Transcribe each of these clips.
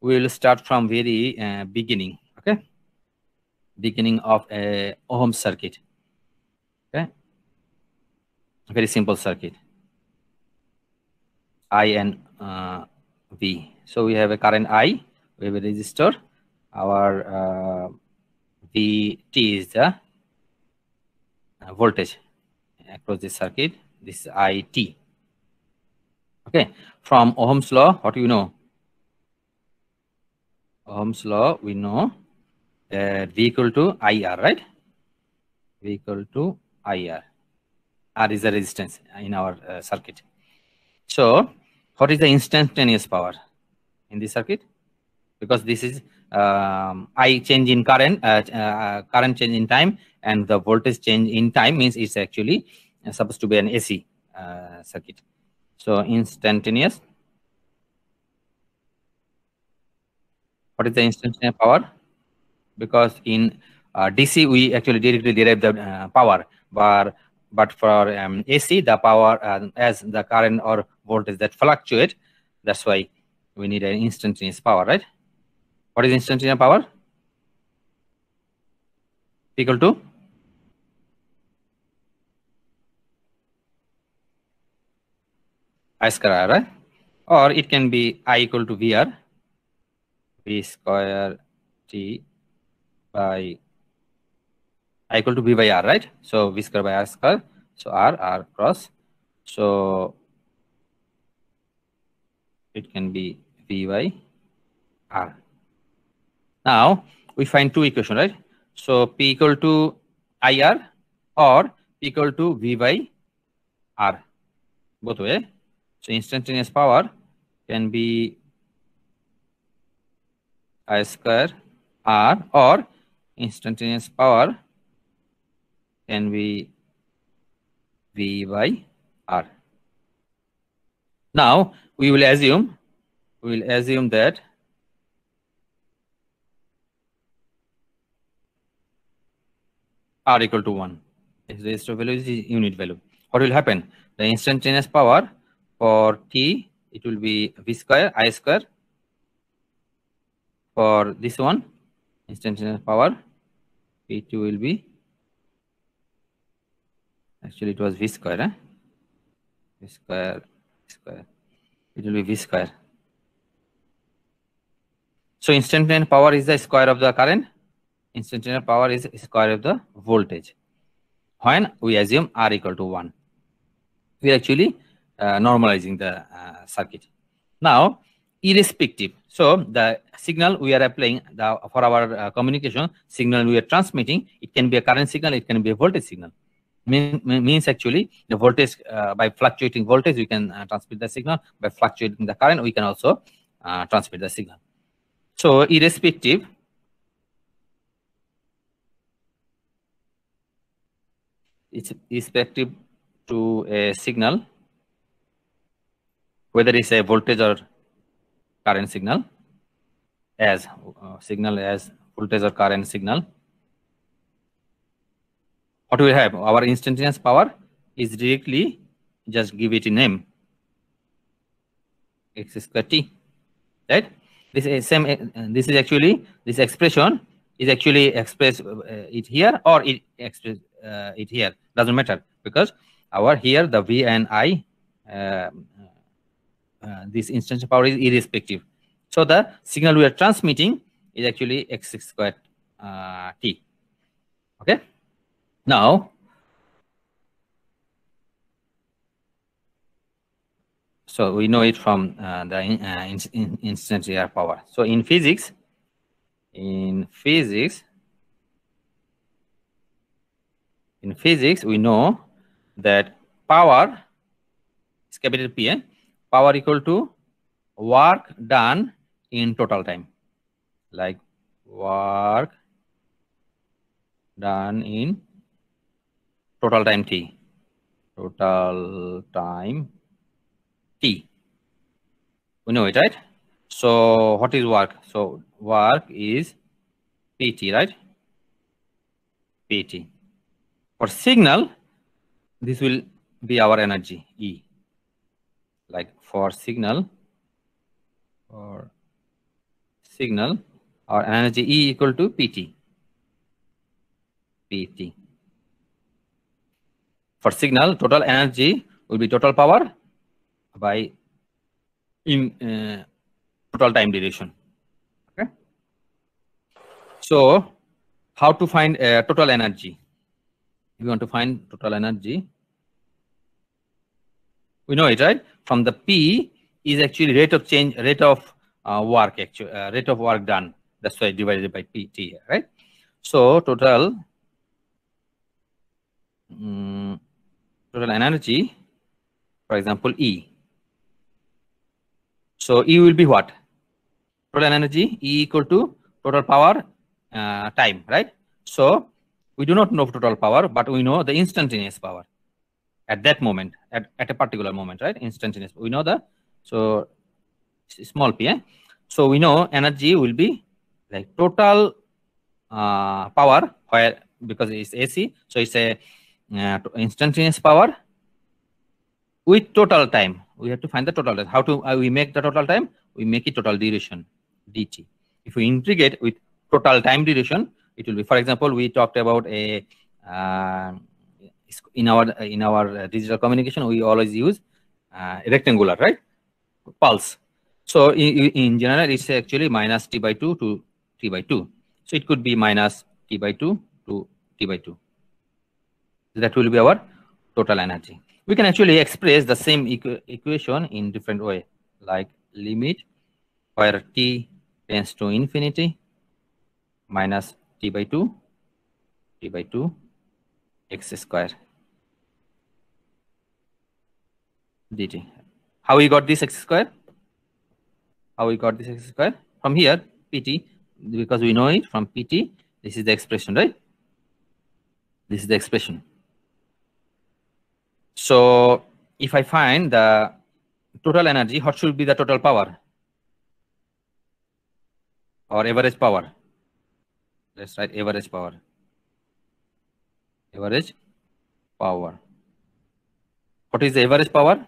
we will start from very beginning. Okay, beginning of a Ohm circuit. Okay, very simple circuit. I and V. So we have a current I, we have a resistor. Our VT is the voltage across this circuit. This is IT. Okay, from Ohm's law, what do you know? Ohm's law, we know that V equal to IR, right? V equal to IR. R is the resistance in our circuit. So, what is the instantaneous power in this circuit? Because this is I change in current, current change in time, and the voltage change in time means it's actually supposed to be an AC circuit. So, instantaneous. What is the instantaneous power? Because in DC we actually directly derive the power, but for AC the power as the current or voltage that fluctuate, that's why we need an instantaneous power, right? What is instantaneous power? Equal to I square R, right? Or it can be I equal to VR, V square T by I equal to V by R, right? So V square by R square. So R cross. So it can be V by R. Now we find two equations, right? So P equal to IR or P equal to V by R, both way. So instantaneous power can be I square R, or instantaneous power can be V by R. Now we will assume that R equal to 1. If the resistor value is unit value, what will happen? The instantaneous power for T, it will be V square I square. For this one, instantaneous power P2 will be, actually it was V square, eh? V square, it will be V square. So instantaneous power is the square of the current. Instantaneous power is square of the voltage. When we assume R equal to 1, we are actually normalizing the circuit. Now, irrespective, so the signal we are applying for our communication signal we are transmitting, it can be a current signal, it can be a voltage signal. Means actually the voltage, by fluctuating voltage we can transmit the signal, by fluctuating the current we can also transmit the signal. So irrespective, it's respective to a signal, whether it's a voltage or current signal, as signal as voltage or current signal, what we have, our instantaneous power is directly, just give it a name, x square t, right? This is same. This is actually, this expression is actually expressed it here or it express it here, doesn't matter, because our here the V and I, this instantaneous power is irrespective. So the signal we are transmitting is actually x squared t. Okay. Now, so we know it from the instantaneous power. So in physics, we know that power is capital P, power equal to work done in total time, like work done in total time t, total time t. We know it, right? So what is work? So work is PT, right? PT. For signal, this will be our energy, E. Like for signal, signal, our energy E equal to PT. PT. For signal, total energy will be total power by in total time duration. Okay. So how to find total energy? If you want to find total energy, we know it, right? From the P is actually rate of change, rate of work, actually rate of work done. That's why divided by PT, right? So total total energy, for example, E. So E will be what? Total energy E equal to total power time, right? So we do not know total power, but we know the instantaneous power at that moment, at a particular moment, right? Instantaneous. We know the so small p. So we know energy will be like total power, where because it's AC, so it's a instantaneous power with total time. We have to find the total time. How to we make the total time? We make it total duration, dt. If we integrate with total time duration, it will be, for example, we talked about a in our digital communication, we always use rectangular, right? Pulse. So in general, it's actually minus t by 2 to t by 2. So it could be minus t by 2 to t by 2. That will be our total energy. We can actually express the same equation in different way, like limit where t tends to infinity minus t by 2 x square dt. How we got this x square? How we got this x square? From here, pt, because we know it from pt. This is the expression, right? This is the expression. So if I find the total energy, what should be the total power or average power? Let's write average power. Average power. What is the average power?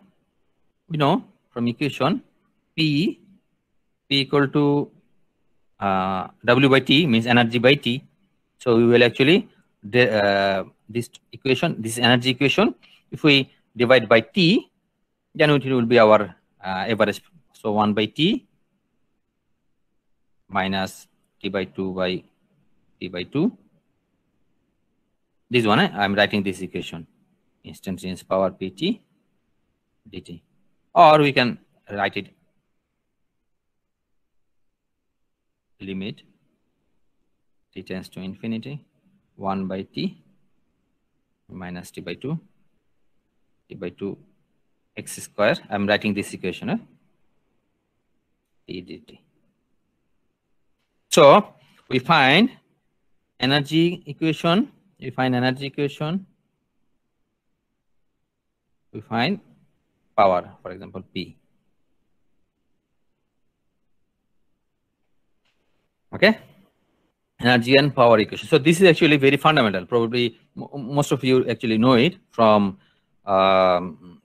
We know from equation P equal to W by T, means energy by T. So we will actually this equation, this energy equation, if we divide by T, then it will be our average. So 1 by T minus T by 2 by T by 2. This one, I'm writing this equation, instantaneous power PT dt. Or we can write it limit t tends to infinity 1 by T minus T by 2 x square. I'm writing this equation, T dt. So we find energy equation. We find power, for example, P. Okay, energy and power equation. So this is actually very fundamental. Probably most of you actually know it from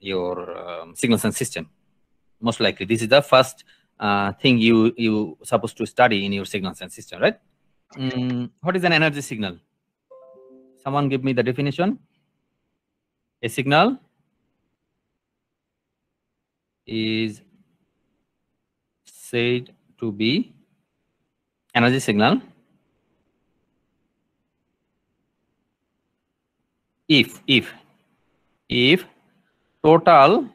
your signals and system. Most likely, this is the first thing you supposed to study in your signals and system, right? What is an energy signal? Someone give me the definition. A signal is said to be energy signal if total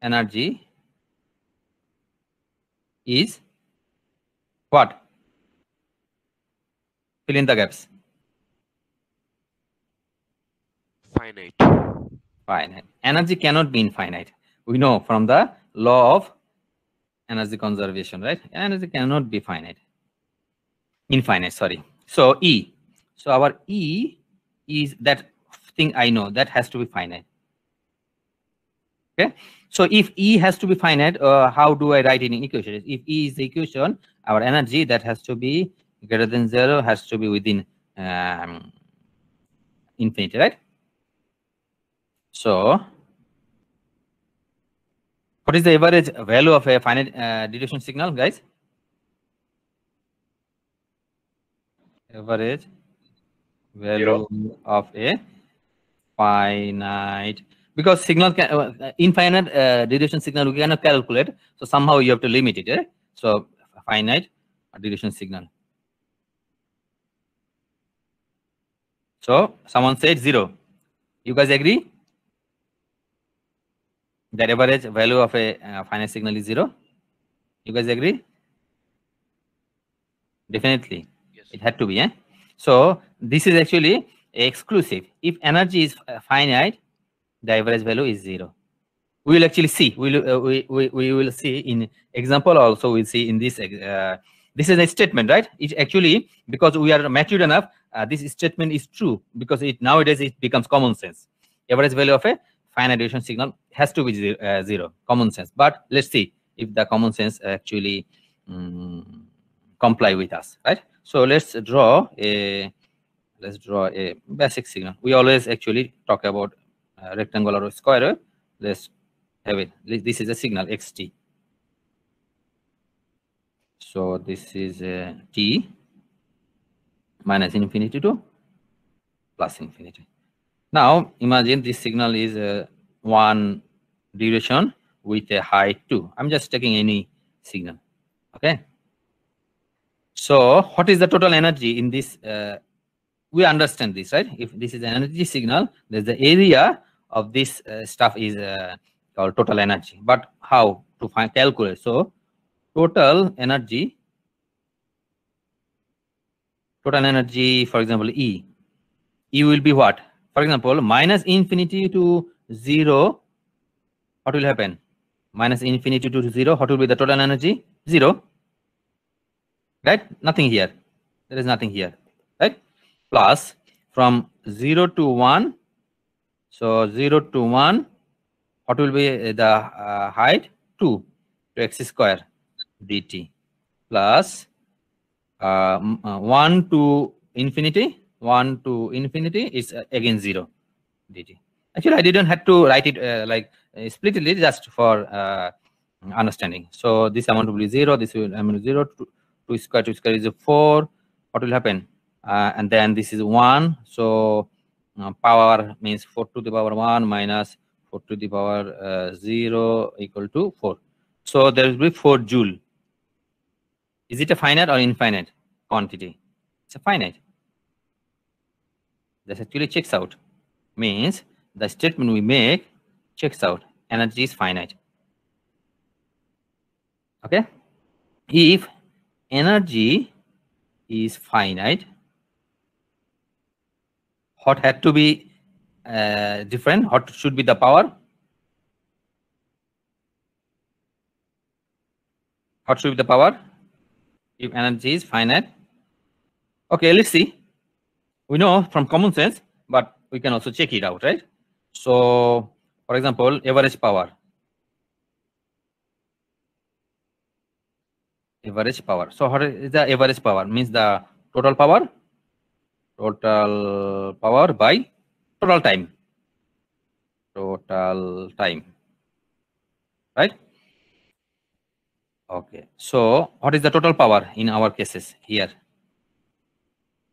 energy is what? Fill in the gaps. Finite. Finite. Energy cannot be infinite. We know from the law of energy conservation, right? Energy cannot be infinite, sorry. So E. So our E is that thing I know that has to be finite. Okay. So if E has to be finite, how do I write it in equation? If E is the equation, our energy that has to be greater than 0 has to be within infinity, right? So what is the average value of a finite duration signal, guys? average value of a finite, because signal can infinite duration signal we cannot calculate, so somehow you have to limit it. So finite duration signal. So someone said 0. You guys agree that average value of a finite signal is 0? You guys agree? Definitely. Yes. It had to be. So this is actually exclusive. If energy is finite, the average value is 0. We will actually see. We will see in example also. We'll see in this. This is a statement, right? It actually, because we are mature enough, this statement is true, because nowadays it becomes common sense. Average value of a finite duration signal has to be 0. Common sense. But let's see if the common sense actually comply with us, right? So let's draw a basic signal. We always actually talk about rectangular or square. Let's have it. This is a signal xt. So this is t minus infinity to plus infinity. Now imagine this signal is one duration with a height 2. I'm just taking any signal. Okay. So what is the total energy in this? We understand this, right? If this is an energy signal, there's the area of this stuff is called total energy. But how to calculate? So total energy, for example, E will be what? For example, minus infinity to 0, what will happen? Minus infinity to 0, what will be the total energy? 0. Right? Nothing here. There is nothing here. Right? Plus from 0 to 1. So 0 to 1, what will be the height? 2 to x square dt, plus 1 to infinity. 1 to infinity is again 0 dt. Actually, I didn't have to write it split it just for understanding. So this amount will be 0. This will amount 0. 2 square is 4. What will happen? And then this is 1. So power means 4 to the power 1 minus 4 to the power 0 equal to 4. So there will be 4 joule. Is it a finite or infinite quantity? It's a finite. This actually checks out. Means the statement we make checks out. Energy is finite. Okay. If energy is finite, what had to be different? What should be the power? What should be the power if energy is finite? Okay, let's see. We know from common sense, but we can also check it out, right? So, for example, average power. Average power. So, what is the average power? Means the total power. Total power by total time. Total time. Right? Okay. So, what is the total power in our cases here?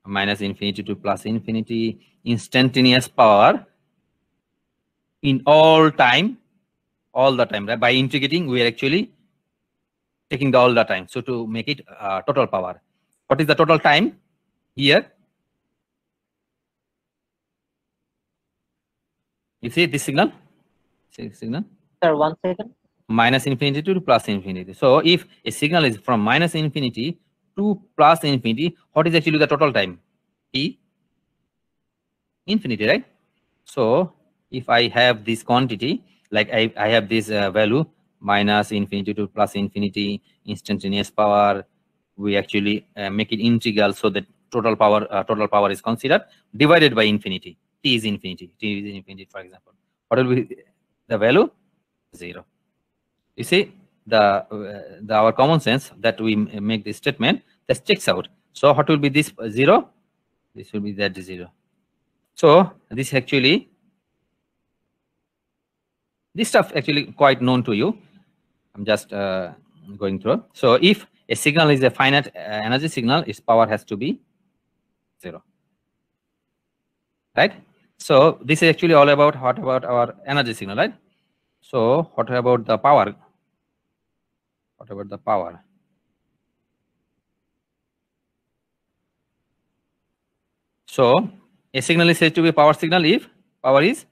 Minus infinity to plus infinity, instantaneous power in all the time, right? By integrating, we are actually taking all the time. So to make it total power, what is the total time here? You see this signal? Sir, 1 second. Minus infinity to plus infinity. So if a signal is from minus infinity to plus infinity, what is actually the total time? T infinity, right? So if I have this quantity, like I have this value, minus infinity to plus infinity, instantaneous power, we actually make it integral so that total power is considered, divided by infinity. T is infinity, for example. What will be the value? 0. You see our common sense that we make this statement, that checks out. So what will be this 0? This will be that 0. So this stuff actually quite known to you. I'm just going through. So if a signal is a finite energy signal, its power has to be 0. Right? So this is actually all about what about our energy signal, right? So what about the power? What about the power? So a signal is said to be a power signal if power is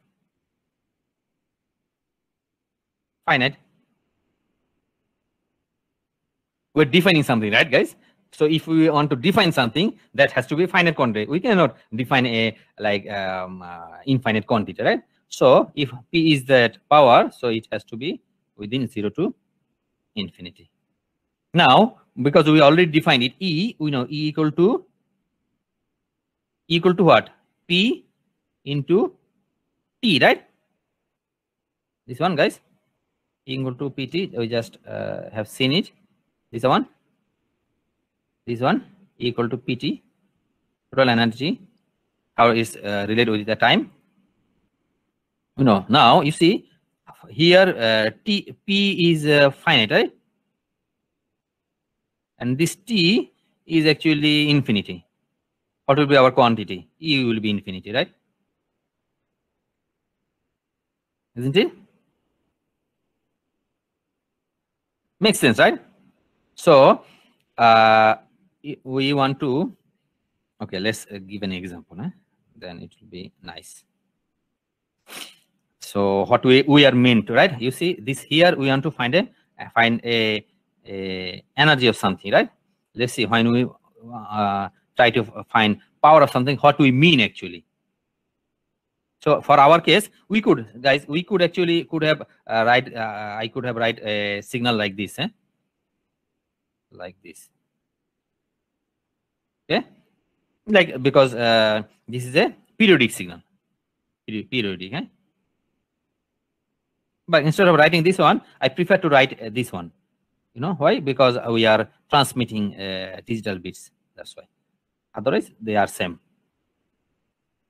finite. We're defining something, right, guys? So if we want to define something, that has to be finite quantity. We cannot define a like infinite quantity, right? So if P is that power, so it has to be within 0 to infinity. Now, because we already defined it, E, we know E equal to what? P into T, right? This one, guys. E equal to PT. We just have seen it. This one. This one equal to PT, total energy. How is related with the time? You know. Now you see here P is finite, right? And this T is actually infinity. What will be our quantity? E will be infinity, right? Isn't it? Makes sense, right? So we want to, okay, let's give an example, then it will be nice. So what we are meant to, right? You see this here, we want to find a energy of something, right? Let's see, when we try to find power of something, what we mean actually. So for our case, we could, guys, we could actually have write, I could have write a signal like this, like this. Okay, like, because this is a periodic signal, periodic, but instead of writing this one, I prefer to write this one. You know why? Because we are transmitting digital bits. That's why. Otherwise, they are same.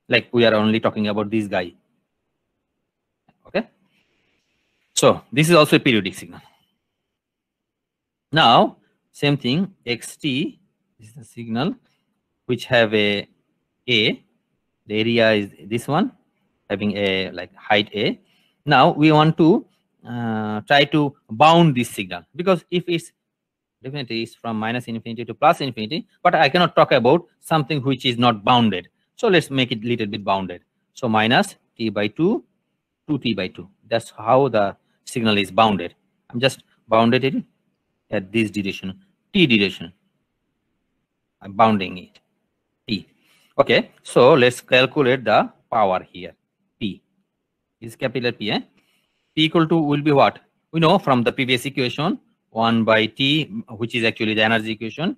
Like we are only talking about this guy. Okay. So this is also a periodic signal. Now, same thing. XT is the signal which have a. The area is this one, having a like height A. Now we want to try to bound this signal, because if it's definitely is from minus infinity to plus infinity, but I cannot talk about something which is not bounded. So let's make it little bit bounded. So minus T by 2 to T by 2. That's how the signal is bounded. I'm just bounded it at this direction, T direction. I'm bounding it, T. Okay, so let's calculate the power here. P is capital P. P equal to will be what? We know from the previous equation, 1 by T, which is actually the energy equation,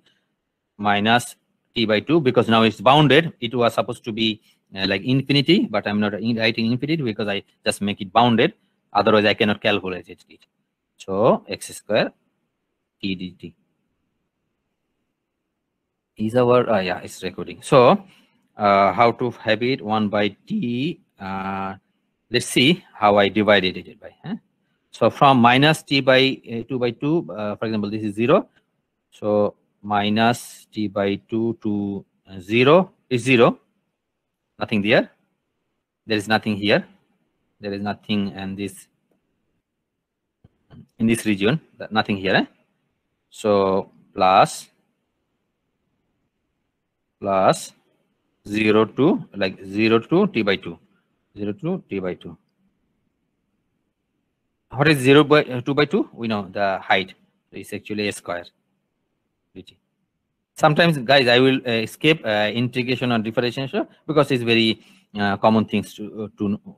minus T by 2, because now it's bounded. It was supposed to be like infinity, but I'm not writing infinity because I just make it bounded. Otherwise, I cannot calculate it. So x square T dt is our, yeah, it's recording. So how to have it? 1 by T. Let's see how I divided it by. So from minus T by 2 by 2, for example, this is 0. So minus T by 2 to 0 is 0. Nothing there. There is nothing here. There is nothing in this region. Nothing here. So plus 0 to like 0 to T by 2. 0 to T by 2. What is 0 by 2 by 2? We know the height. It's actually a square. Sometimes, guys, I will escape integration or differentiation because it's very common things to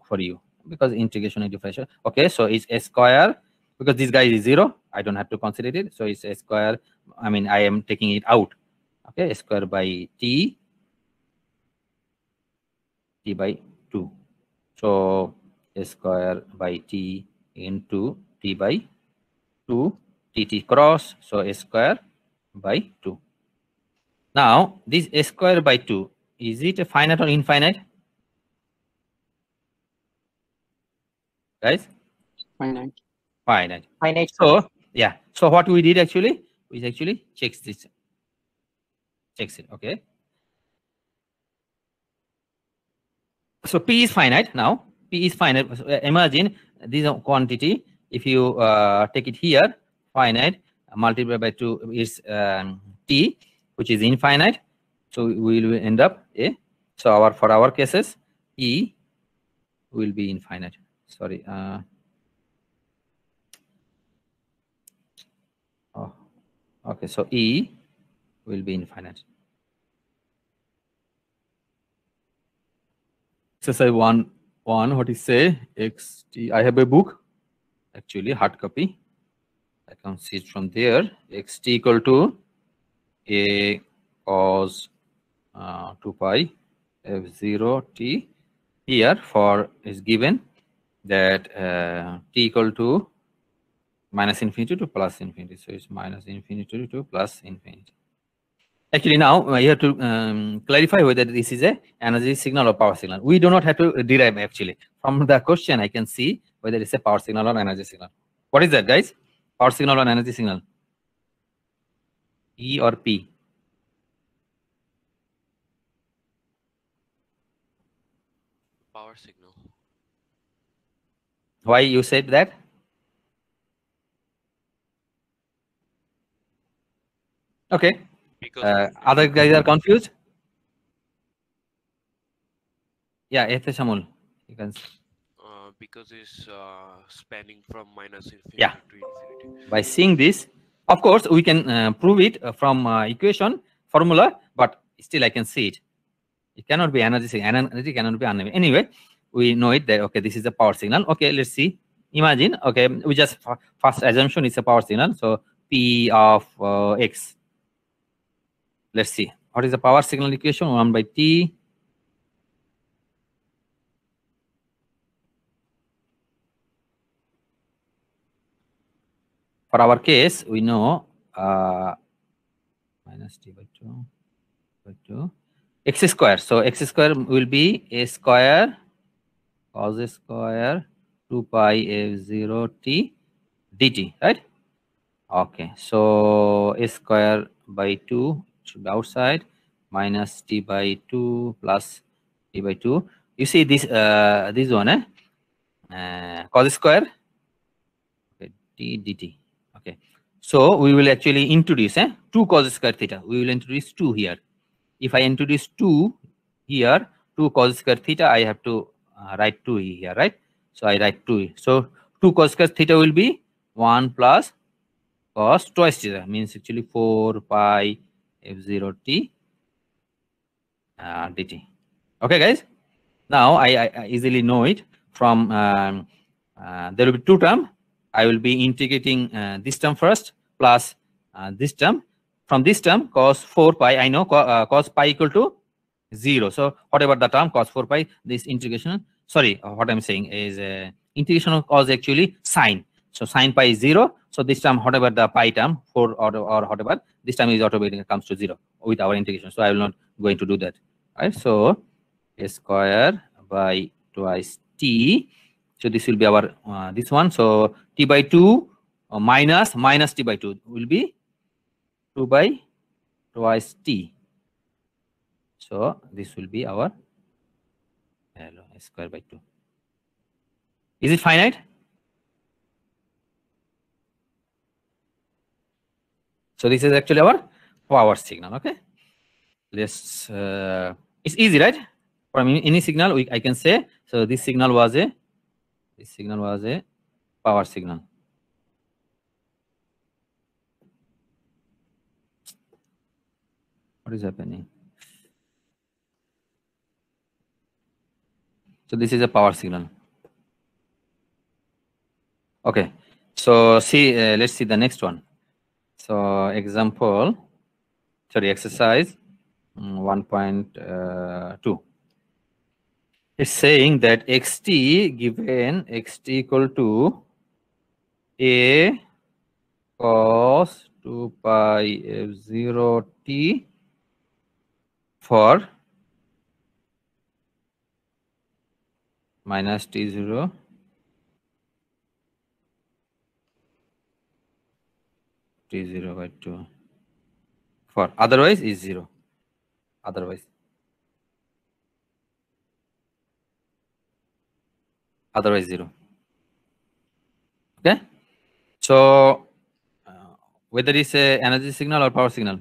for you, because integration and differentiation. Okay, so it's a square, because this guy is 0. I don't have to consider it. So it's a square. I mean, I am taking it out. Okay, a square by T by 2. So a square by T into T by 2, T cross. So a square by 2. Now, this a square by 2, is it a finite or infinite? Guys? Finite. Finite. Finite. So, yeah. So what we did actually, we actually checks it. Okay. So P is finite now. P is finite. So, imagine this quantity. If you take it here, finite, multiplied by 2 is T, which is infinite. So we will end up A. So for our cases, E will be infinite. Sorry. Oh, okay. So E will be infinite. Exercise 1. What is say? XT. I have a book, actually hard copy. I can see it from there. Xt equal to A cos 2 pi f0 t. Here for is given that t equal to minus infinity to plus infinity. So it's minus infinity to plus infinity. Actually, now you have to clarify whether this is a energy signal or power signal. We do not have to derive actually. From the question, I can see whether it's a power signal or energy signal. What is that, guys? Power signal or energy signal? E or P? Power signal. Why you said that? Okay. Because Other guys are confused? Yeah, Shamul. You can. because it's spanning from minus infinity Yeah. to infinity. By seeing this, of course, we can prove it from equation formula, but still I can see it. It cannot be energy signal. Energy cannot be uneven. Anyway, we know it that okay, this is a power signal. Okay, let's see. Imagine, okay, we just first assumption is a power signal. So P of X. Let's see. What is the power signal equation? 1 by T. For our case, we know minus T by 2 x square. So x square will be a square cos square 2 pi f0 t dt, right? Okay, so a square by 2 should be outside, minus t by 2 plus t by 2. You see this this one, cos square, okay, t dt. Okay, so we will actually introduce 2 cos square theta. We will introduce 2 here. If I introduce 2 here, 2 cos square theta, I have to write 2 here, right? So I write 2. So 2 cos square theta will be 1 plus cos twice theta, means actually 4 pi f0 t dt. Okay, guys. Now I easily know it from there will be 2 term. I will be integrating this term first plus this term. From this term cos 4 pi, I know cos pi equal to 0. So whatever the term cos 4 pi, this integration, sorry, what I'm saying is integration of cos actually sine. So sine pi is 0. So this term, whatever the pi term 4 or whatever, this term is automatically comes to 0 with our integration. So I will not going to do that. Right. So a square by twice t. So this will be our this one. So t by 2 minus t by 2 will be 2 by twice t. So this will be our square by 2. Is it finite? So this is actually our power signal. Okay. Let's. It's easy, right? From any signal, I can say. So this signal was a power signal. What is happening? So this is a power signal. Okay. So see, let's see the next one. So exercise 1.2. It's saying that xt given xt equal to a cos 2 pi f0 t for minus t0 t0 by 2 for otherwise is 0. Otherwise otherwise 0. Okay, so whether it's a energy signal or power signal,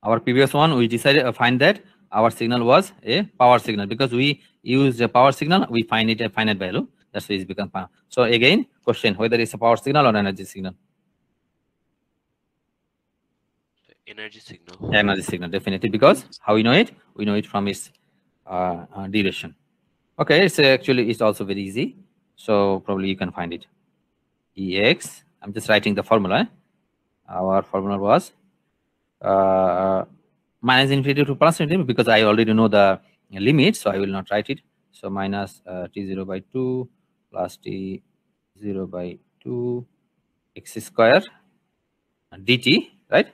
our previous one we decided find that our signal was a power signal, because we use a power signal, we find it a finite value, that's why it's become power. So again, question whether it's a power signal or energy signal. Energy signal. Energy signal, definitely, because how we know it? We know it from its duration. Okay, it's actually it's also very easy, so probably you can find it. Ex, I'm just writing the formula. Our formula was minus infinity to plus infinity, because I already know the limit, so I will not write it. So minus t0 by 2 plus t0 by 2 x square dt, right?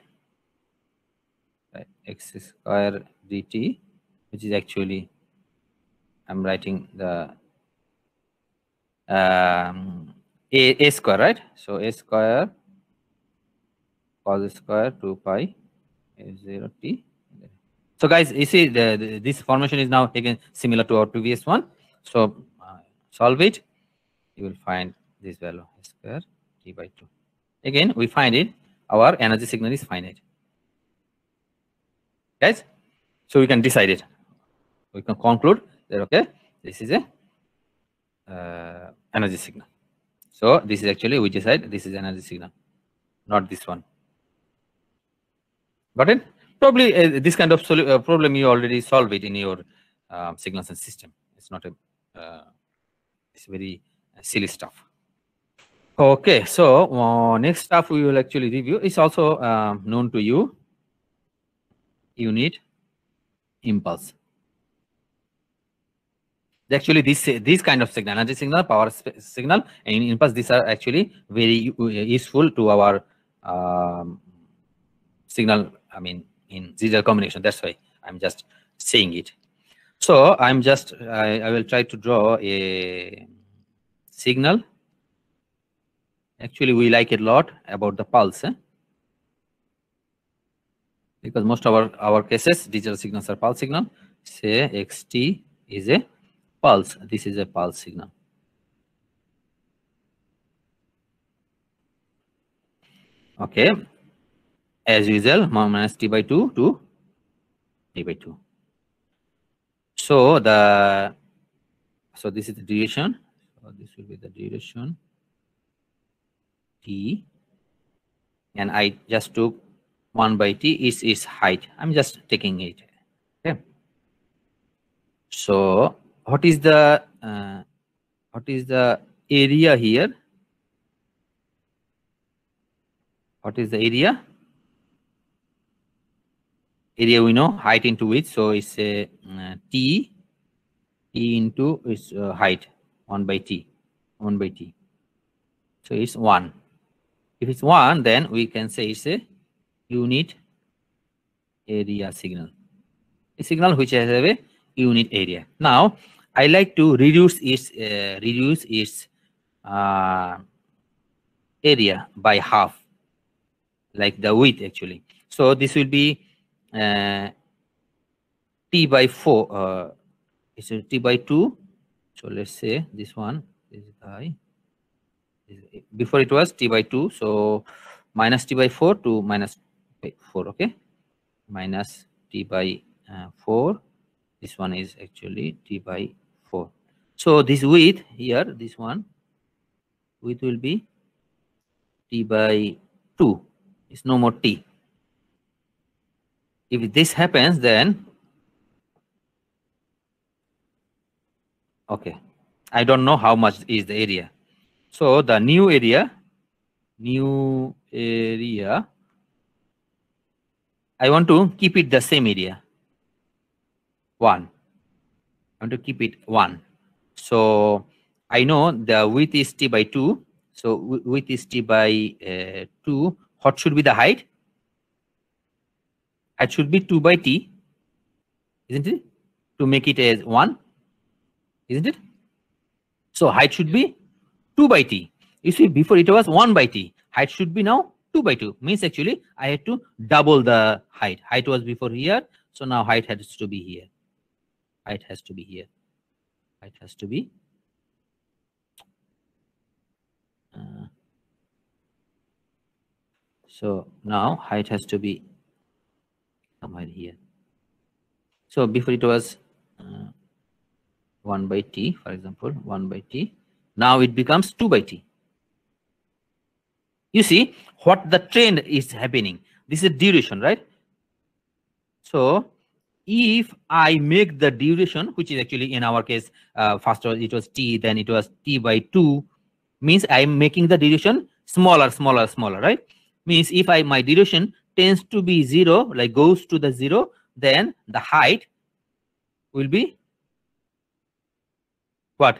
Right, x square dt, which is actually I'm writing the a square, right? So a square cos square 2 pi a0 t. So guys, you see this formation is now again similar to our previous one. So solve it, you will find this value a square t by 2. Again, we find it, our energy signal is finite. Guys, so we can decide it. We can conclude that okay, this is a energy signal. So this is actually, we decide this is energy signal, not this one. Got it? Probably this kind of problem you already solve it in your signals and system. It's not a it's very silly stuff. Okay, so next stuff we will actually review is also known to you. Unit impulse. Actually, this kind of signal, energy signal, power signal, and impulse, these are actually very useful to our signal. I mean, in digital combination. That's why I'm just saying it. So I'm just I will try to draw a signal. Actually, we like it a lot about the pulse, because most of our cases digital signals are pulse signal. Say xt is a pulse. This is a pulse signal. Okay, as usual, minus t by 2 to t by 2. So this is the duration. So this will be the duration t, and I just took 1 by t is its height. I'm just taking it. Okay. So what is the area here? What is the area? Area we know, height into width. So it's a t into its height, 1 by t, 1 by t. So it's 1. If it's 1, then we can say it's a unit area signal. A signal which has a unit area. Now I like to reduce its area by half, like the width actually. So this will be t by 4. It's a t by 2. So let's say this one is I. Before it was t by 2. So minus t by 4 to minus 4. Okay, minus t by 4. This one is actually t by 4. So this width here, this one width will be t by 2. It's no more t. If this happens, then okay, I don't know how much is the area. So the new area, I want to keep it the same area, 1. I want to keep it 1. So I know the width is t by 2. So width is t by 2. What should be the height? It should be 2 by t, isn't it? To make it as 1, isn't it? So height should be 2 by t. You see, before it was 1 by t. Height should be now 2 by 2. Means actually I had to double the height. Height was before here, so now height has to be here. Height has to be here. height has to be so now height has to be somewhere here. So before it was 1 by t, for example, 1 by t. Now it becomes 2 by t. You see what the trend is happening. This is duration, right? So if I make the duration, which is actually in our case, first it was t, then it was t by 2, means I am making the duration smaller, right? Means if my duration tends to be 0, like goes to the 0, then the height will be what?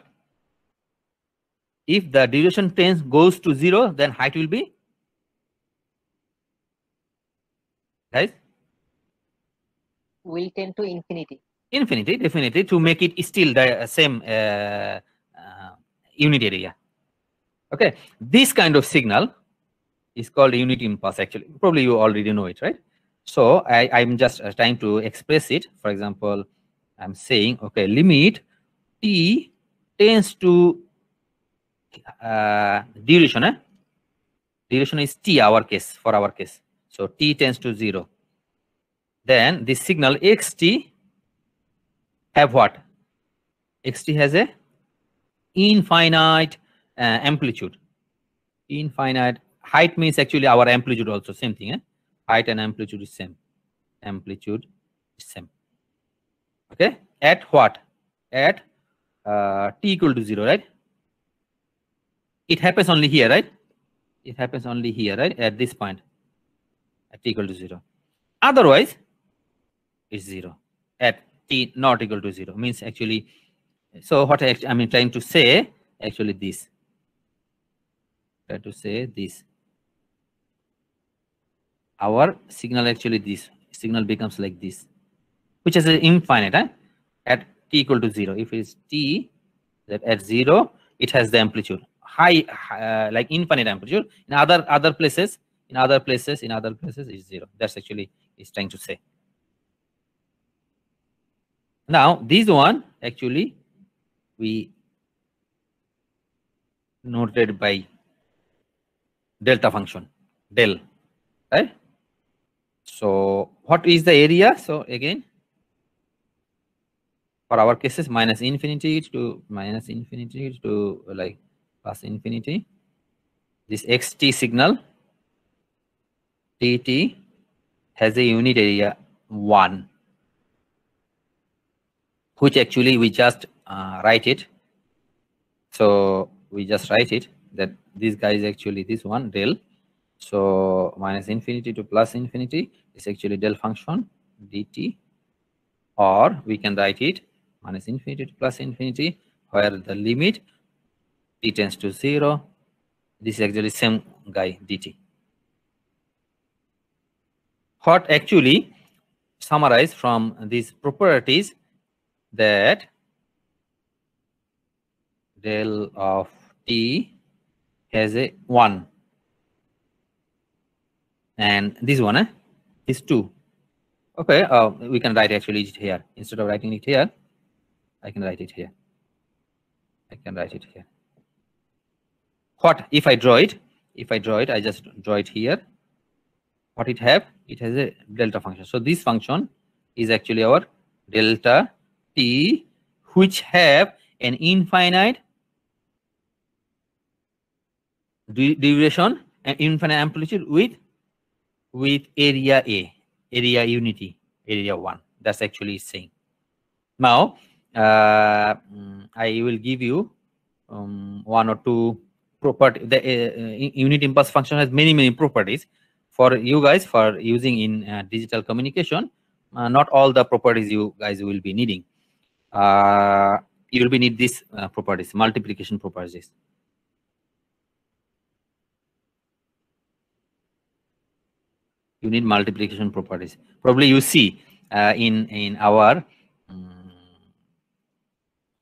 If the duration goes to 0, then height will be, guys? Will tend to infinity. Infinity, definitely, to make it still the same unit area. Okay, this kind of signal is called unit impulse. Actually, probably you already know it, right? So I'm just trying to express it. For example, I'm saying, okay, limit t tends to duration. Duration is t, for our case. So t tends to 0. Then this signal xt have what? Xt has a infinite amplitude. Infinite height means actually our amplitude also same thing. Height and amplitude is same. Amplitude is same. Okay. At what? At t equal to 0, right? It happens only here, right? It happens only here, right? At this point, at t equal to 0. Otherwise, it's 0. At t not equal to 0 means actually. So what I'm trying to say actually this. Try to say this. Our signal actually this signal becomes like this, which is infinite. At t equal to 0. If it's t that at 0, it has the amplitude high, like infinite amplitude. In other places is 0. That's actually is trying to say. Now this one actually we noted by delta function, del, right? So what is the area? So again, for our cases, minus infinity to like plus infinity. This xt signal tt has a unit area 1, which actually we just write it. So we just write it that this guy is actually this one del. So minus infinity to plus infinity is actually del function dt, or we can write it minus infinity to plus infinity, where the limit t tends to 0. This is actually same guy dt. What actually summarize from these properties that del of t has a 1, and this one is 2. Okay, we can write actually it here. Instead of writing it here, I can write it here. What if I draw it? If I draw it, I just draw it here. What it have? It has a delta function. So this function is actually our delta t, which have an infinite duration and infinite amplitude with area A, area unity, area 1. That's actually saying. Now I will give you one or two property. The unit impulse function has many properties. For you guys, for using in digital communication, not all the properties you guys will be needing. You will be need these properties, multiplication properties. You need multiplication properties. Probably you see in our,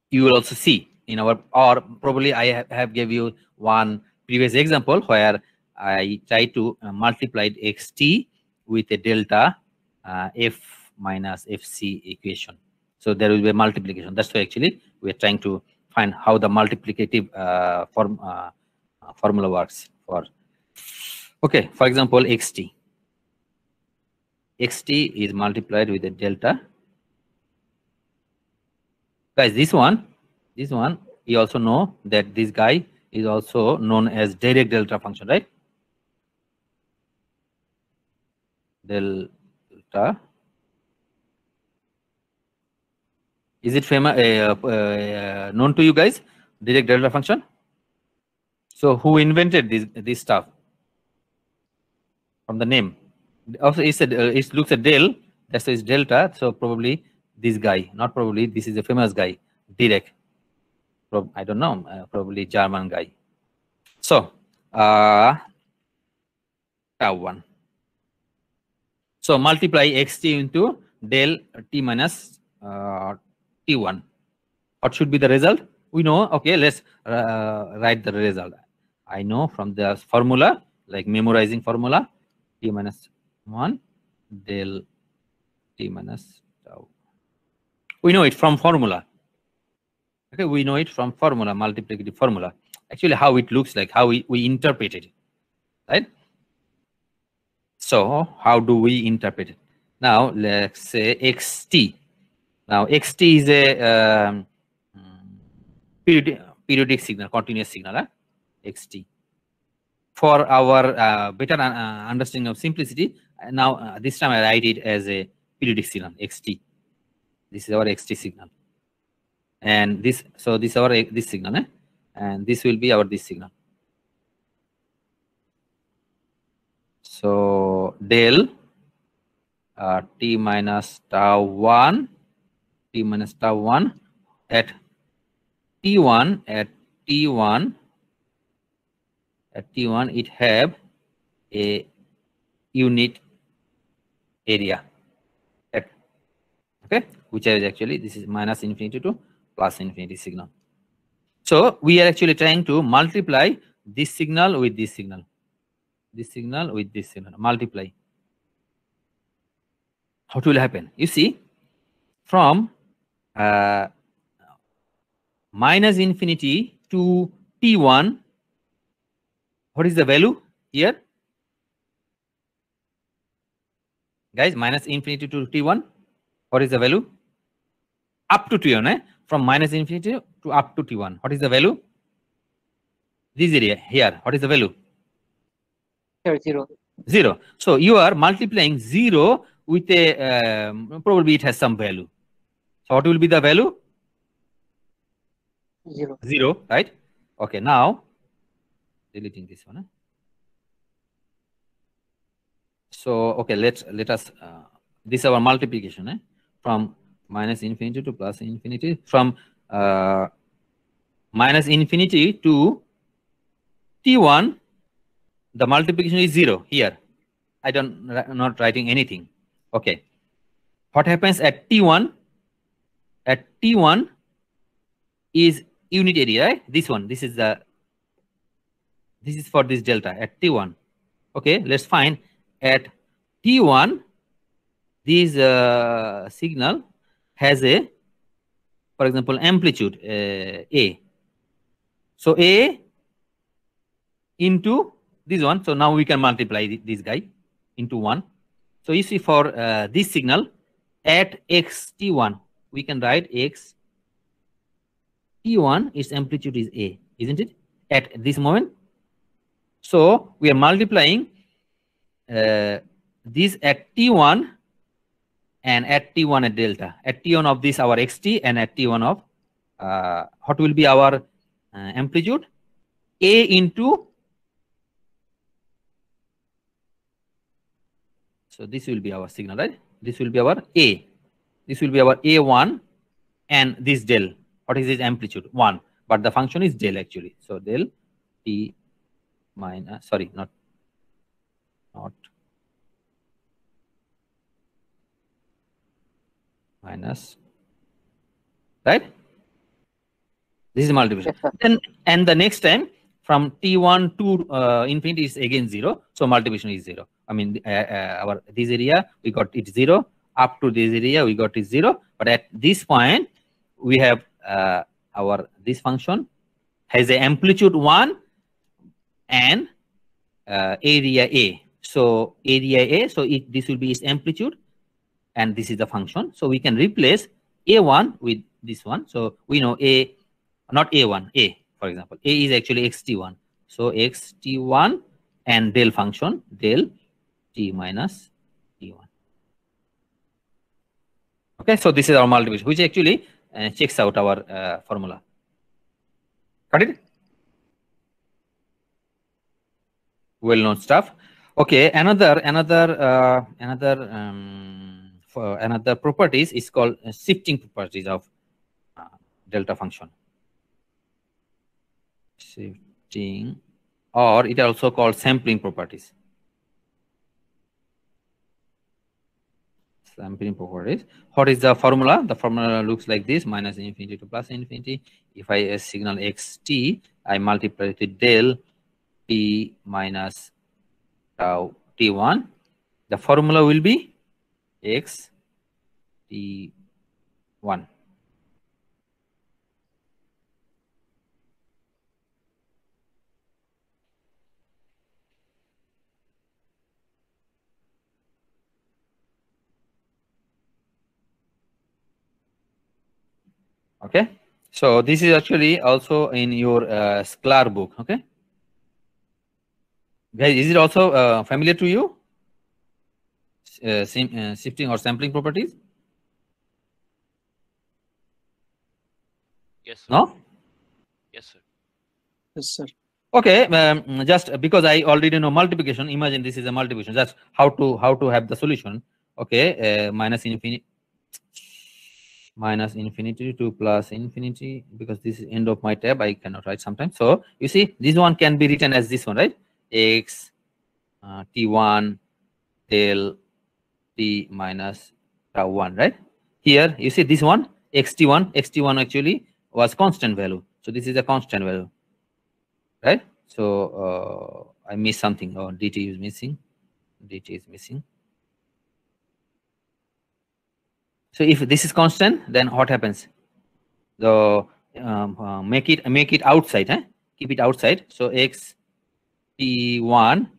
you will also see in our, or probably I have gave you one previous example where I try to multiply xt with a delta f minus fc equation. So there will be a multiplication. That's why actually we are trying to find how the multiplicative formula works for. Okay, for example, xt. Xt is multiplied with a delta. Guys, this one, you also know that this guy is also known as direct delta function, right? Delta. Is it famous, known to you guys? Direct delta function. So who invented this stuff? From the name. Also, it looks at del. That's why it's delta. So probably this guy, not probably. This is a famous guy, Dirac. I don't know. Probably German guy. So tau 1. So multiply xt into del t minus t1. What should be the result? We know. Okay, let's write the result. I know from the formula, like memorizing formula, t minus 1 del t minus tau. We know it from formula. Okay, we know it from formula, multiplicative formula. Actually, how it looks like, how we interpret it, right? So how do we interpret it? Now let's say xt. Now xt is a periodic signal, continuous signal, xt. For our better understanding of simplicity, now this time I write it as a periodic signal, xt. This is our xt signal, and this, so this is our this signal, and this will be our this signal. So del t minus tau 1, t minus tau 1 at t1, at t1 it have a unit area, okay, which is actually, this is minus infinity to plus infinity signal. So we are actually trying to multiply this signal with this signal, this signal with this signal, multiply. What will happen? You see, from minus infinity to t1, what is the value here? Guys, minus infinity to t1, what is the value? Up to t1, from minus infinity to up to t1. What is the value? This area here, what is the value? Here, 0. 0. So you are multiplying 0 with a, probably it has some value. So what will be the value? 0. 0, right? Okay, now deleting this one. So okay, let us this is our multiplication, from minus infinity to plus infinity, from minus infinity to t1, the multiplication is 0 here. Not writing anything. Okay, what happens at t1? At t1 is unit area, right? This one, this is for this delta at t1. Okay, let's find at t1 this signal has a, for example, amplitude a. So a into this one. So now we can multiply this guy into 1. So you see, for this signal at xt1, we can write x t1, its amplitude is a, isn't it, at this moment? So we are multiplying this at t1 and at t1 at delta, at t1 of this our xt, and at t1 of what will be our amplitude? A into, so this will be our signal, right? This will be our A. This will be our A1, and this del. What is this amplitude? 1. But the function is del actually. So del t minus, sorry, not minus, right? This is multiplication. Then, and the next time from t1 to infinity is again 0. So multiplication is 0. I mean, our this area we got it 0. Up to this area we got it 0. But at this point, we have this function has a amplitude 1 and area A. So area A, so this will be its amplitude, and this is the function. So we can replace A1 with this one. So we know A, not A1, A, for example. A is actually xt1. So xt1 and del function, del t minus t1. Okay, so this is our multiplication, which actually checks out our formula. Got it? Well-known stuff. Okay, another properties is called shifting properties of delta function. Shifting, or it also called sampling properties. Sampling properties. What is the formula? The formula looks like this: minus infinity to plus infinity. If I signal xt, I multiply it with del t minus tau t1. The formula will be x t1. Okay, so this is actually also in your Sklar book. Okay, guys, is it also familiar to you? Shifting or sampling properties? Yes, sir. No? Yes, sir. Yes, sir. Okay, just because I already know multiplication, imagine this is a multiplication. That's how to have the solution. Okay, minus infinity to plus infinity, because this is end of my tab, I cannot write sometimes. So you see, this one can be written as this one, right? X t1 del t minus tau 1, right? Here you see this one xt1 actually was constant value, so this is a constant value, right? So I missed something. Oh, dt is missing. So if this is constant, then what happens? So make it outside, eh? Keep it outside. So x t1,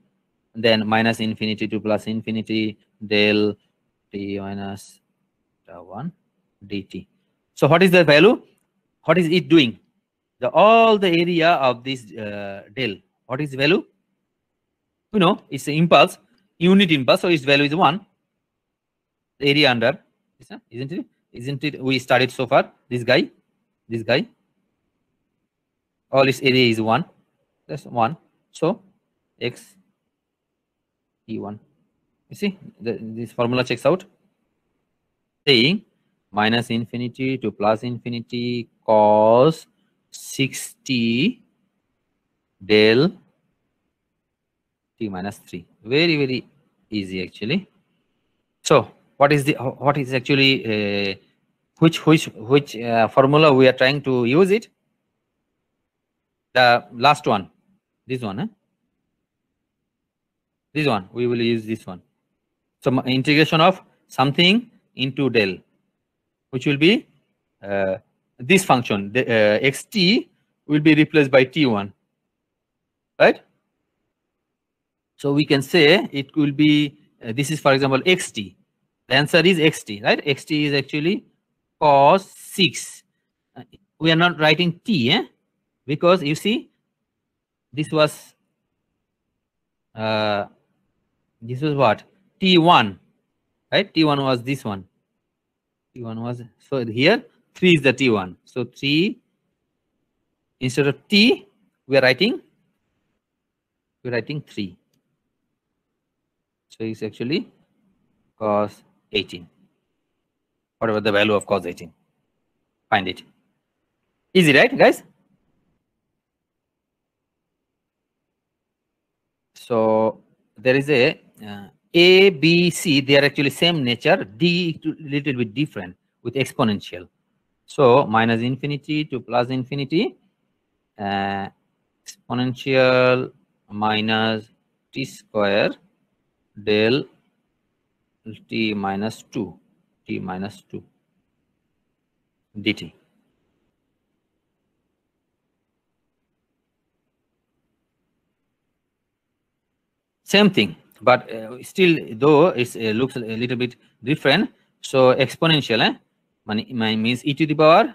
then minus infinity to plus infinity del t minus tau 1 dt. So what is the value? What is it doing? All the area of this del, what is the value? You know, it's an impulse, unit impulse, so its value is 1. The area under, isn't it? Isn't it? We studied so far. This guy, all its area is 1. That's 1. So x t1. You see, this formula checks out. Saying minus infinity to plus infinity cos 60 del t minus 3. Very, very easy actually. So what is actually which formula we are trying to use it? The last one, this one, eh? This one, we will use this one. So integration of something into del, which will be this function, the xt will be replaced by t1, right? So we can say it will be this is, for example, xt. The answer is xt, right? Xt is actually cos 6. We are not writing t, eh? Because you see, this was what? T1, right? T1 was this one. T1 was, so here 3 is the T1. So 3, instead of T, we're writing 3. So it's actually cos 18. Whatever the value of cos 18. Find it. Easy, right, guys? So there is a B, C, they are actually same nature. D little bit different with exponential. So minus infinity to plus infinity, exponential minus t square del t minus 2, dt. Same thing, but still, though it looks a little bit different. So exponential, means e to the power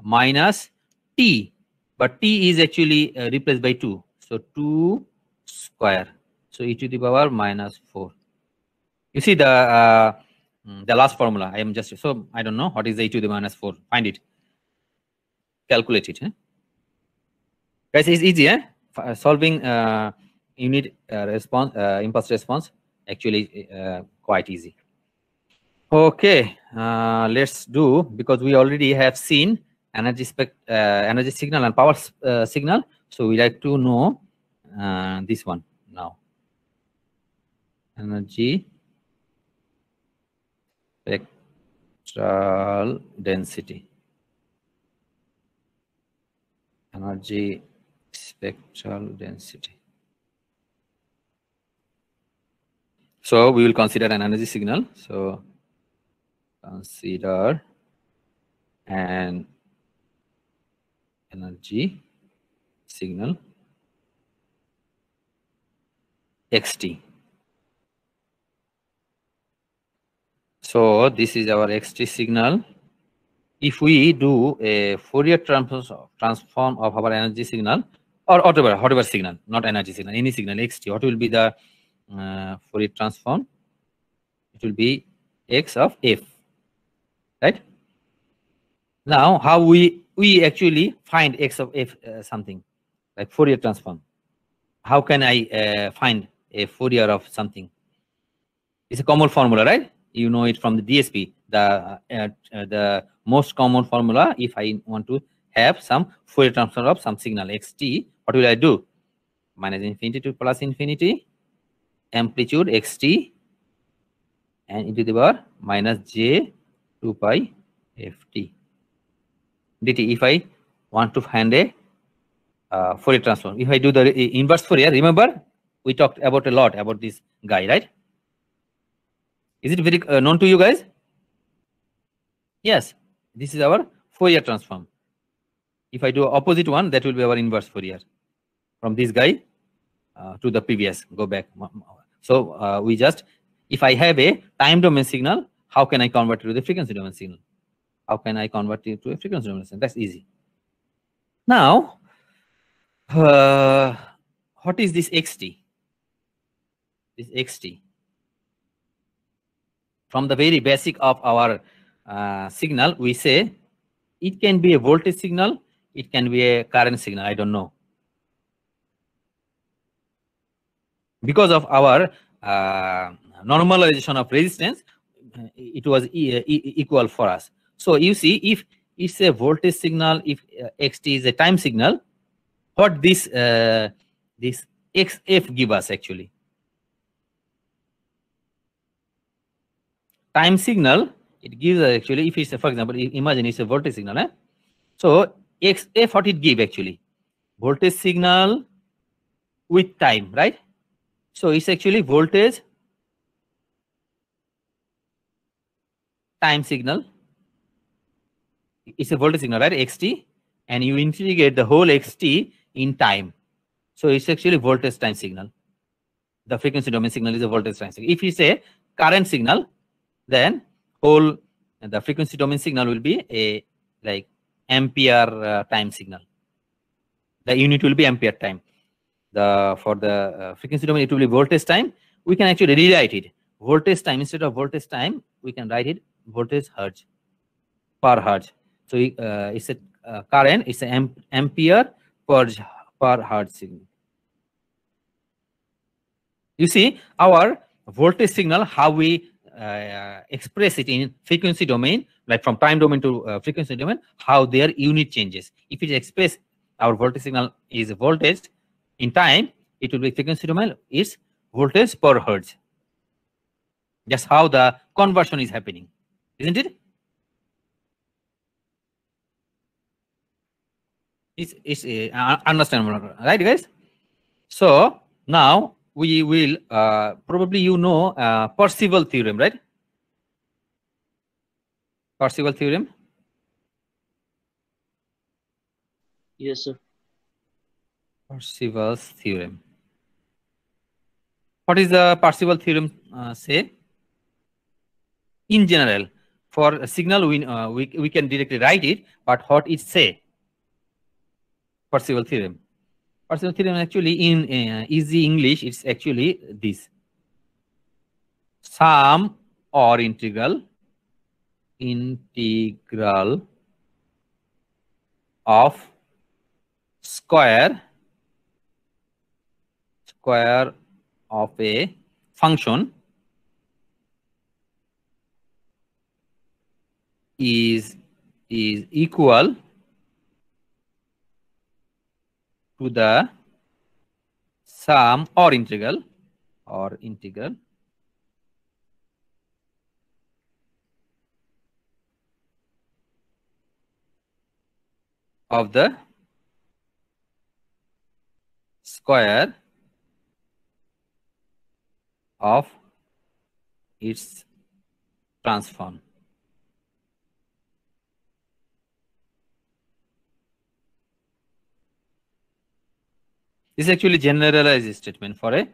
minus t, but t is actually replaced by 2. So 2 square. So e to the power minus 4. You see the last formula. I am just, so I don't know what is the e to the minus 4. Find it. Calculate it. Guys, it's easy. Solving unit response, impulse response, actually quite easy. Okay, let's do, because we already have seen energy signal and power signal. So we like to know this one now. Energy spectral density. Energy spectral density. So we will consider an energy signal. So consider an energy signal xt. So this is our xt signal. If we do a Fourier transform of our energy signal, or whatever signal, not energy signal, any signal xt, what will be the Fourier transform? It will be x of f, right? Now, how we actually find x of f something like Fourier transform? How can I find a Fourier of something? It's a common formula, right? You know it from the DSP. The most common formula, if I want to have some Fourier transform of some signal xt, what will I do? Minus infinity to plus infinity, amplitude xt, and e to the power minus j 2 pi ft dt. If I want to find a Fourier transform, if I do the inverse Fourier, remember we talked about a lot about this guy, right? Is it very known to you guys? Yes, this is our Fourier transform. If I do opposite one, that will be our inverse Fourier. From this guy to the previous, go back. So we just, if I have a time domain signal, how can I convert it to the frequency domain signal? How can I convert it to a frequency domain signal? That's easy. Now, what is this xt? This xt. From the very basic of our signal, we say it can be a voltage signal, it can be a current signal, I don't know. Because of our normalization of resistance, it was equal for us. So you see, if it's a voltage signal, if xt is a time signal, what this xf give us actually? Time signal, it gives actually, if it's a, for example, imagine it's a voltage signal. So xf, what it give actually? Voltage signal with time, right? So it's actually voltage time signal. It's a voltage signal, right? xt, and you integrate the whole xt in time. So it's actually voltage time signal. The frequency domain signal is a voltage time signal. If you say current signal, then the frequency domain signal will be a like ampere time signal. The unit will be ampere time. For the frequency domain, it will be voltage time. We can actually rewrite it. Voltage time, instead of voltage time, we can write it voltage hertz, per hertz. So it's a current, it's an ampere per hertz signal. You see our voltage signal, how we express it in frequency domain, like from time domain to frequency domain, how their unit changes. If it express our voltage signal is voltage in time, it will be frequency domain is voltage per hertz. That's how the conversion is happening, isn't it? It's understandable, right, guys? So now we will probably Parseval theorem, right? Parseval theorem. Yes, sir. Parseval's theorem. What is the Parseval theorem say? In general, for a signal, we can directly write it, but what it say? Parseval theorem. Parseval theorem actually in easy English, it's actually this: sum or integral of square of a function is equal to the sum or integral of the square of its transform. This is actually generalized statement for a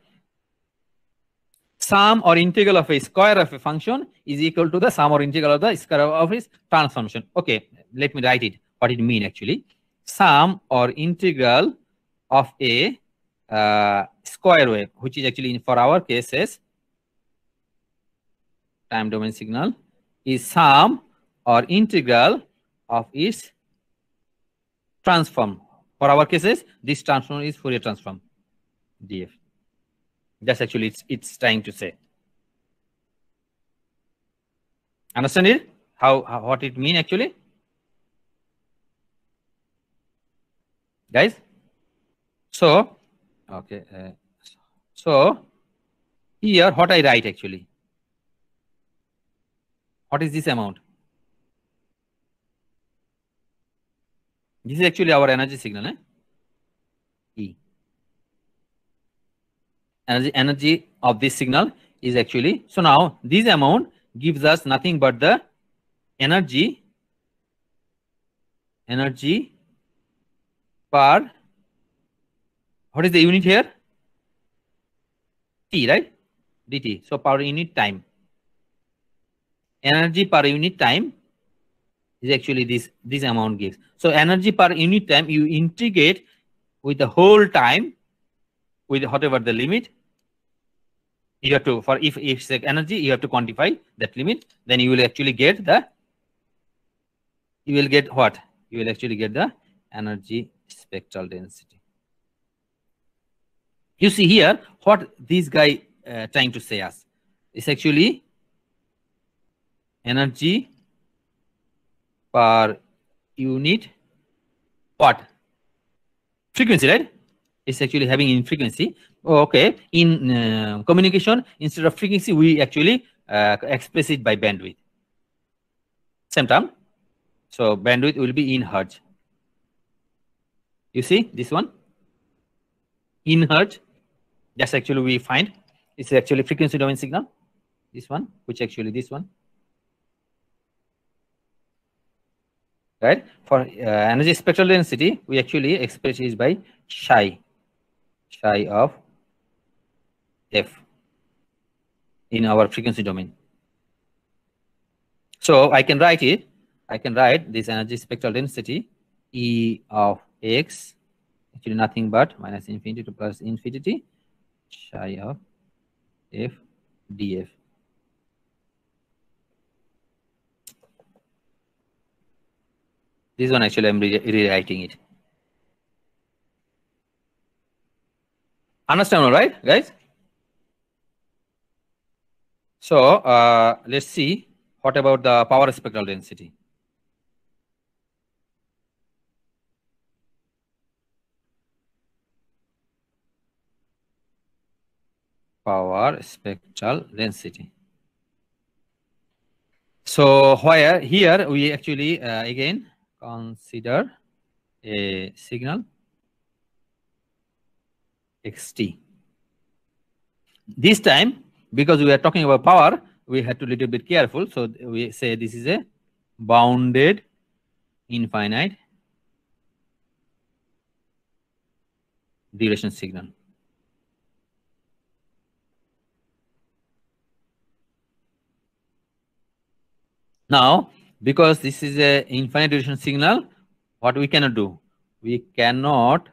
sum or integral of a square of a function is equal to the sum or integral of the square of its transformation. Okay, let me write it. What it mean actually? Sum or integral of a square wave, which is actually for our cases time domain signal, is sum or integral of its transform. For our cases, this transform is Fourier transform, DF. That's actually it's trying to say. Understand it? What it mean actually? Guys? So, okay. So, here what I write actually? What is this amount? This is actually our energy signal, E. Energy of this signal is actually, so now this amount gives us nothing but the energy per, what is the unit here? T, right? dt. So per unit time. Energy per unit time is actually this amount gives. So energy per unit time, you integrate with the whole time with whatever the limit. You have to, for if it's like energy, you have to quantify that limit. Then you will actually get the, you will get what? You will actually get the energy spectral density. You see here what this guy trying to say us. It's actually energy per unit what? Frequency, right? It's actually having in frequency. Okay, in communication, instead of frequency, we actually express it by bandwidth. Same term. So bandwidth will be in hertz. You see this one? In hertz. That's actually we find. It's actually frequency domain signal. This one, which actually this one. Right? For energy spectral density, we actually express it by psi of f in our frequency domain. So I can write it. I can write this energy spectral density E of x, actually nothing but minus infinity to plus infinity, psi of f df. This one actually I'm rewriting it. Understand all right, guys? So let's see what about the power spectral density. Power spectral density. So here we actually again consider a signal xt. This time, because we are talking about power, we had to little bit careful. So we say this is a bounded infinite duration signal. Now, because this is a infinite duration signal, what we cannot do? We cannot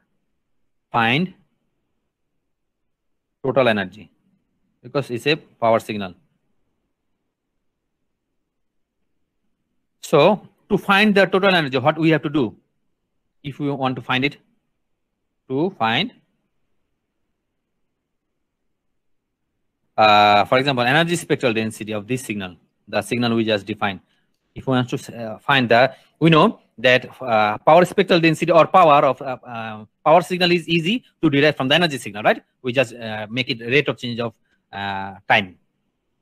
find total energy because it's a power signal. So to find the total energy, what we have to do? If we want to find it, for example, energy spectral density of this signal, the signal we just defined. If we want to find that, we know that power spectral density or power of power signal is easy to derive from the energy signal, right? We just make it rate of change of time.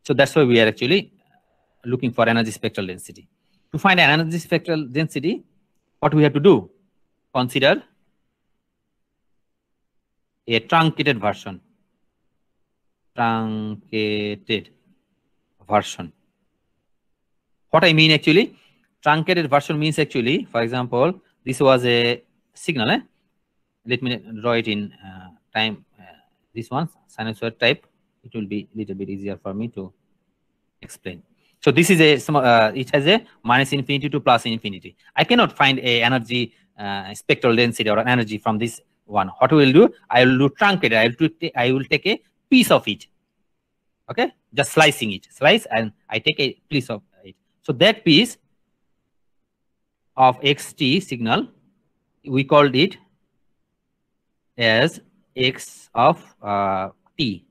So that's why we are actually looking for energy spectral density. To find an energy spectral density, what we have to do? Consider a truncated version. Truncated version. What I mean actually, truncated version means actually, for example, this was a signal. Let me draw it in time. This one, sinusoid type. It will be a little bit easier for me to explain. So this is a it has a minus infinity to plus infinity. I cannot find a energy spectral density or an energy from this one. What we will do? I will do truncated. I will take a piece of it. Okay, just slicing it, slice, and I take a piece of it. So that piece of xt signal, we called it as x of t,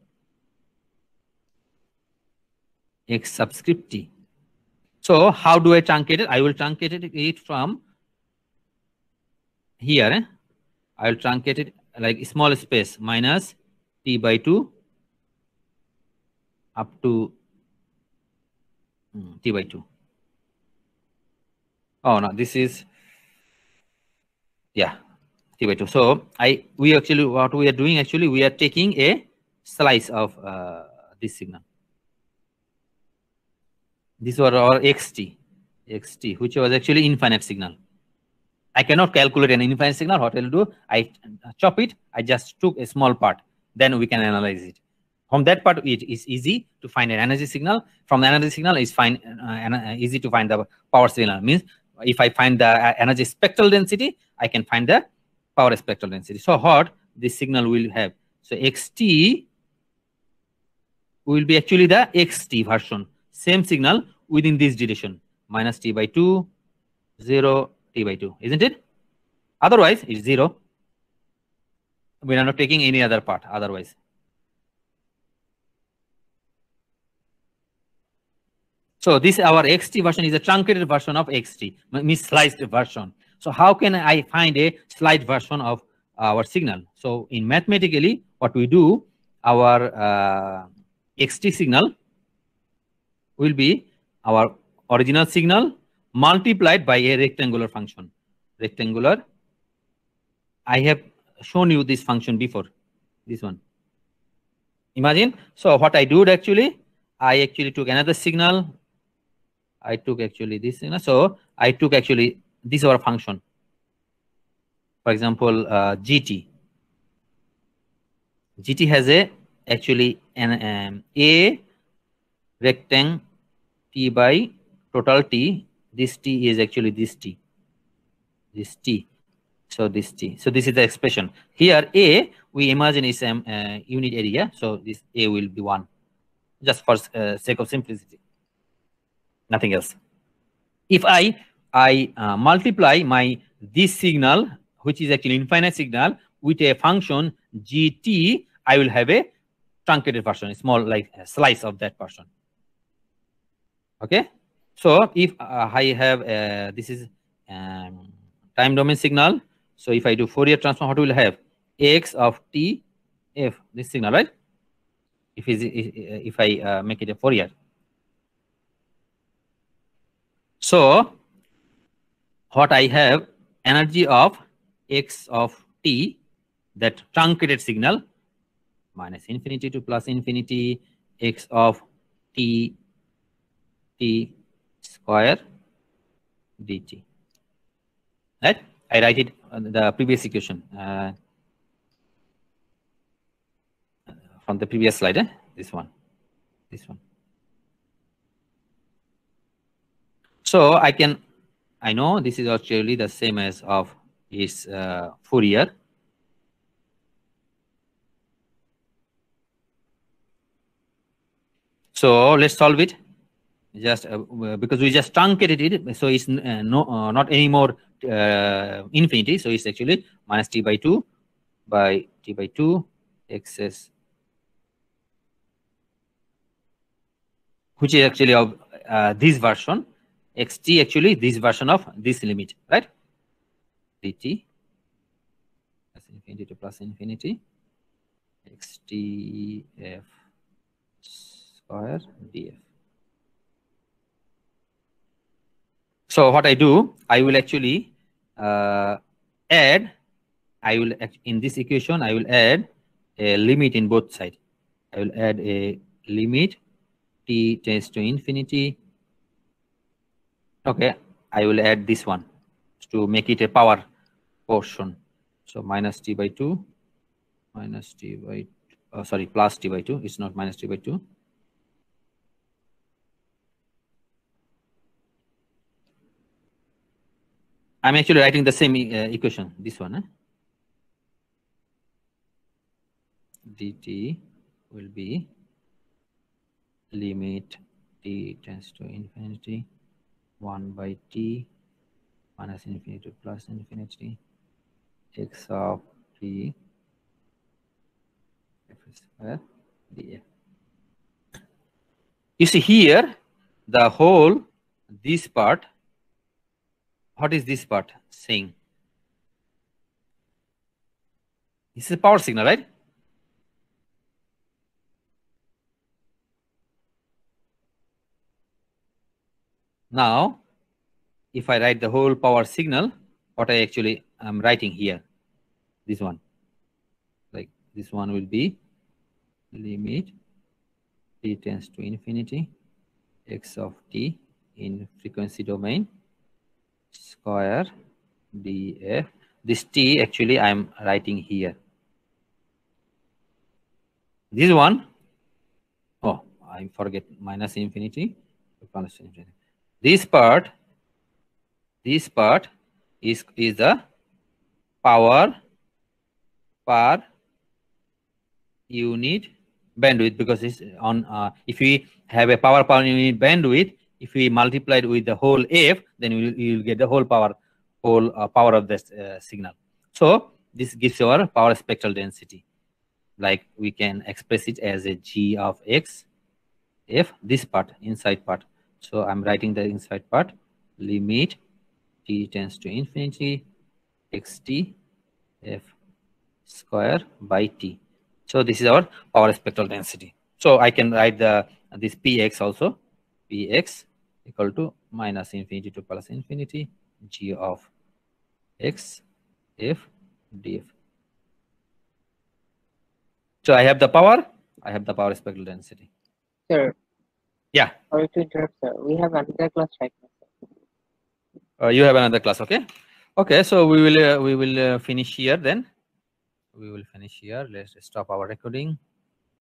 x subscript t. So how do I truncate it? I will truncate it from here. I will truncate it like small space minus t by 2 up to t by 2. Oh no, this is t by 2. So we actually, what we are doing actually, we are taking a slice of this signal. This was our xt, which was actually infinite signal. I cannot calculate an infinite signal. What I'll do, I chop it. I just took a small part. Then we can analyze it. From that part, it is easy to find an energy signal. From the energy signal, it's easy to find the power signal. Means if I find the energy spectral density, I can find the power spectral density. So what this signal will have? So xt will be actually the xt version. Same signal within this duration, minus t by 2, 0, t by 2, isn't it? Otherwise, it's 0. We are not taking any other part otherwise. So this our xt version is a truncated version of xt, means sliced version. So how can I find a sliced version of our signal? So in mathematically, what we do, our xt signal will be our original signal multiplied by a rectangular function. Rectangular. I have shown you this function before, this one. Imagine. So what I do actually, I actually took another signal. I took actually this signal. So I took actually this our function. For example, gt. gt has a actually an a rectangle t by total t. This t is actually this t. This t. So this t. So this is the expression. Here a we imagine is unit area. So this a will be 1. Just for sake of simplicity. Nothing else. If I multiply this signal, which is actually infinite signal, with a function gt, I will have a truncated version, a small like a slice of that version. Okay. So if I have this is time domain signal. So if I do Fourier transform, what will have? X of t f, this signal, right? If I make it a Fourier. So what I have, energy of x of t, that truncated signal, minus infinity to plus infinity, x of t square dt. Right? I write it the previous equation. from the previous slide, this one. So I know this is actually the same as of its Fourier. So let's solve it. Just because we just truncated it, so it's not anymore infinity. So it's actually minus t by 2 by t by 2 excess, which is actually of this version, xt actually this version of this limit, right? dt plus infinity to plus infinity xtf square df. So what I do, I will actually add, in this equation, I will add a limit in both sides. I will add a limit t tends to infinity. Okay, I will add this one to make it a power portion. So minus t by 2, minus t by, sorry, plus t by 2. It's not minus t by 2. I'm actually writing the same equation, this one. dt will be limit t tends to infinity 1 by t minus infinity to plus infinity x of t f square df. You see here, the whole, this part, what is this part saying? This is a power signal, right? Now, if I write the whole power signal, what I actually am writing here, this one, like this one will be limit t tends to infinity x of t in frequency domain square df. This t actually I'm writing here. This one, oh, I forget, minus infinity to plus infinity. This part is the power per unit bandwidth, because it's on if we have a power per unit bandwidth, if we multiply it with the whole f, then you will get the whole power of this signal. So this gives our power spectral density. Like we can express it as a g of x f, this part, inside part. So I'm writing the inside part, limit t tends to infinity xt f square by t. So this is our power spectral density. So I can write this px also, px equal to minus infinity to plus infinity g of x f df. So I have the power spectral density. Sir. Yeah. Sorry to interrupt, sir. We have another class right now, sir. You have another class, okay? Okay, so we will finish here then. We will finish here. Let's stop our recording.